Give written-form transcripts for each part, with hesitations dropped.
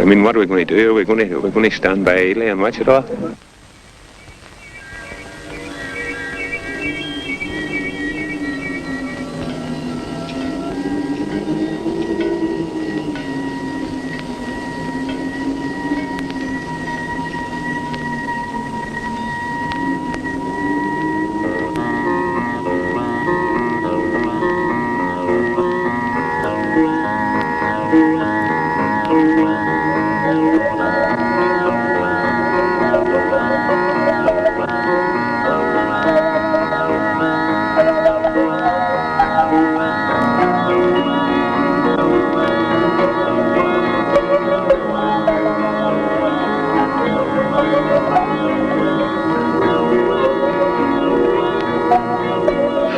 I mean, what are we going to do? We're going to stand by idly and watch it all?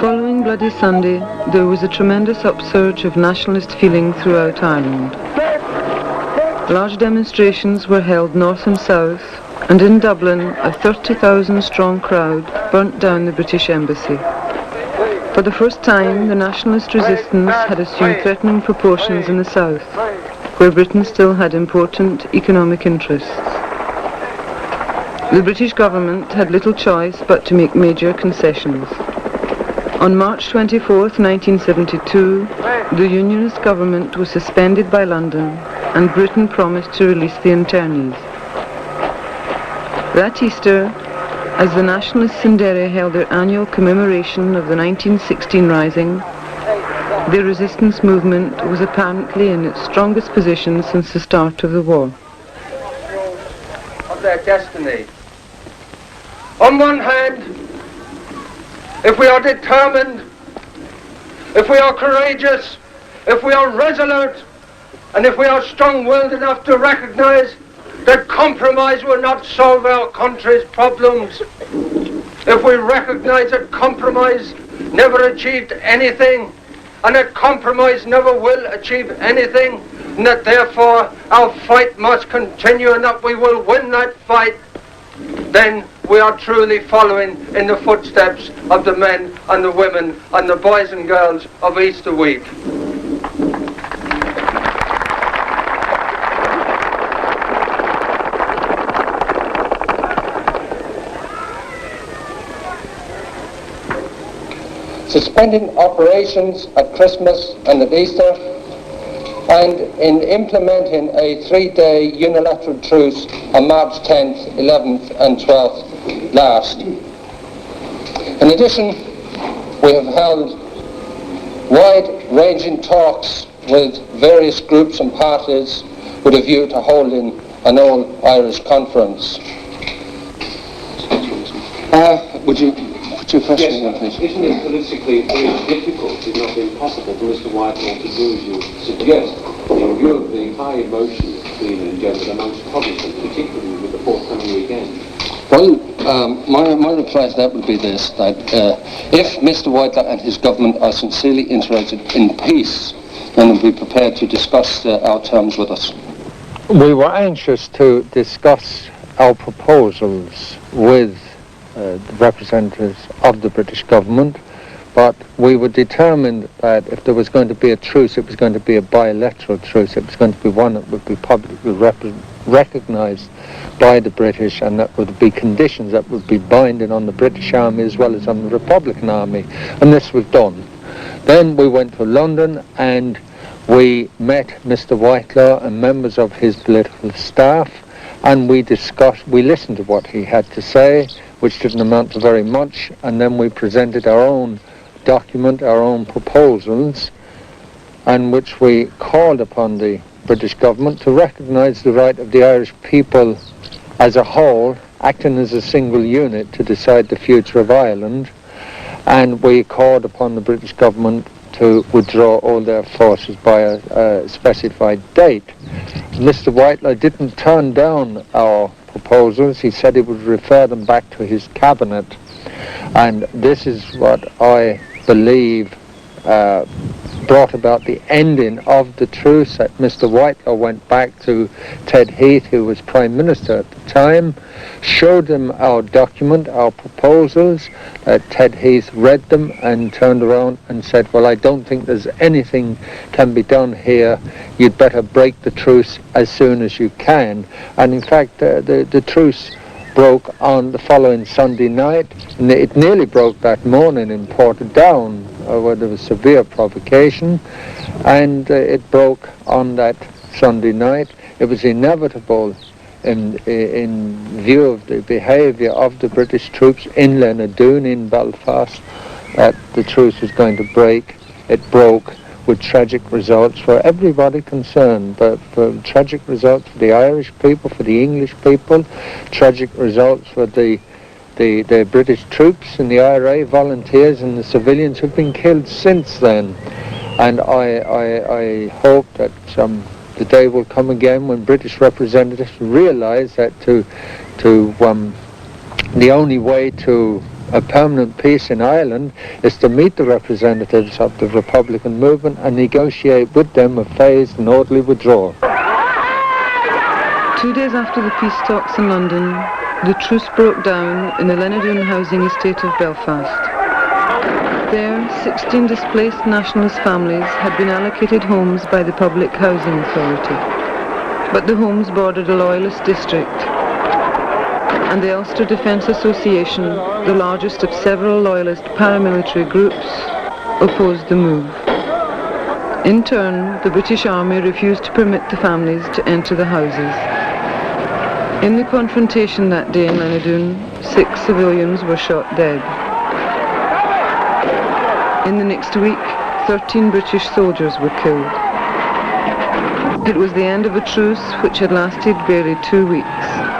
Following Bloody Sunday, there was a tremendous upsurge of nationalist feeling throughout Ireland. Large demonstrations were held north and south, and in Dublin, a 30,000-strong crowd burnt down the British Embassy. For the first time, the nationalist resistance had assumed threatening proportions in the south, where Britain still had important economic interests. The British government had little choice but to make major concessions. On March 24, 1972, the Unionist government was suspended by London, and Britain promised to release the internees. That Easter, as the nationalists in Derry held their annual commemoration of the 1916 Rising, the resistance movement was apparently in its strongest position since the start of the war. Of their destiny. On one hand, if we are determined, if we are courageous, if we are resolute, and if we are strong-willed enough to recognize that compromise will not solve our country's problems, if we recognize that compromise never achieved anything, and that compromise never will achieve anything, and that therefore our fight must continue and that we will win that fight, then we are truly following in the footsteps of the men and the women and the boys and girls of Easter week. Suspending operations at Christmas and at Easter, and in implementing a 3-day unilateral truce on March 10th, 11th and 12th last. In addition, we have held wide-ranging talks with various groups and parties with a view to holding an all-Irish conference. Would you put your question again, please? Isn't it politically very difficult, if not impossible, for Mr. Whitelaw to do as you suggest, in view of the high emotion that's been engendered amongst Protestants, particularly with the forthcoming weekend? Well, my reply to that would be this, that if Mr. Whitelaw and his government are sincerely interested in peace, then they'll be prepared to discuss our terms with us. We were anxious to discuss our proposals with the representatives of the British government, but we were determined that if there was going to be a truce, it was going to be a bilateral truce. It was going to be one that would be publicly recognised by the British, and that would be conditions that would be binding on the British Army as well as on the Republican Army, and this was done. Then we went to London and we met Mr. Whitelaw and members of his political staff, and we listened to what he had to say, which didn't amount to very much, and then we presented our own document, our own proposals, and which we called upon the British government to recognise the right of the Irish people as a whole, acting as a single unit, to decide the future of Ireland, and we called upon the British government to withdraw all their forces by a specified date. Mr. Whitelaw didn't turn down our proposals. He said he would refer them back to his cabinet, and this is what I believe brought about the ending of the truce, that Mr. Whitelaw went back to Ted Heath, who was Prime Minister at the time, showed him our document, our proposals. Ted Heath read them and turned around and said, well, I don't think there's anything can be done here. You'd better break the truce as soon as you can. And in fact, the truce broke on the following Sunday night, and it nearly broke that morning in Portadown, where there was severe provocation, and it broke on that Sunday night. It was inevitable in view of the behaviour of the British troops in Lenadoon, in Belfast, that the truce was going to break. It broke with tragic results for everybody concerned, but for tragic results for the Irish people, for the English people, tragic results for the British troops and the IRA volunteers and the civilians who've been killed since then. And I hope that the day will come again when British representatives realise that the only way to a permanent peace in Ireland is to meet the representatives of the Republican movement and negotiate with them a phased and orderly withdrawal. 2 days after the peace talks in London, the truce broke down in the Lenadoon housing estate of Belfast. There, 16 displaced nationalist families had been allocated homes by the Public Housing Authority. But the homes bordered a loyalist district, and the Ulster Defence Association, the largest of several loyalist paramilitary groups, opposed the move. In turn, the British Army refused to permit the families to enter the houses. In the confrontation that day in Lenadoon, 6 civilians were shot dead. In the next week, 13 British soldiers were killed. It was the end of a truce which had lasted barely 2 weeks.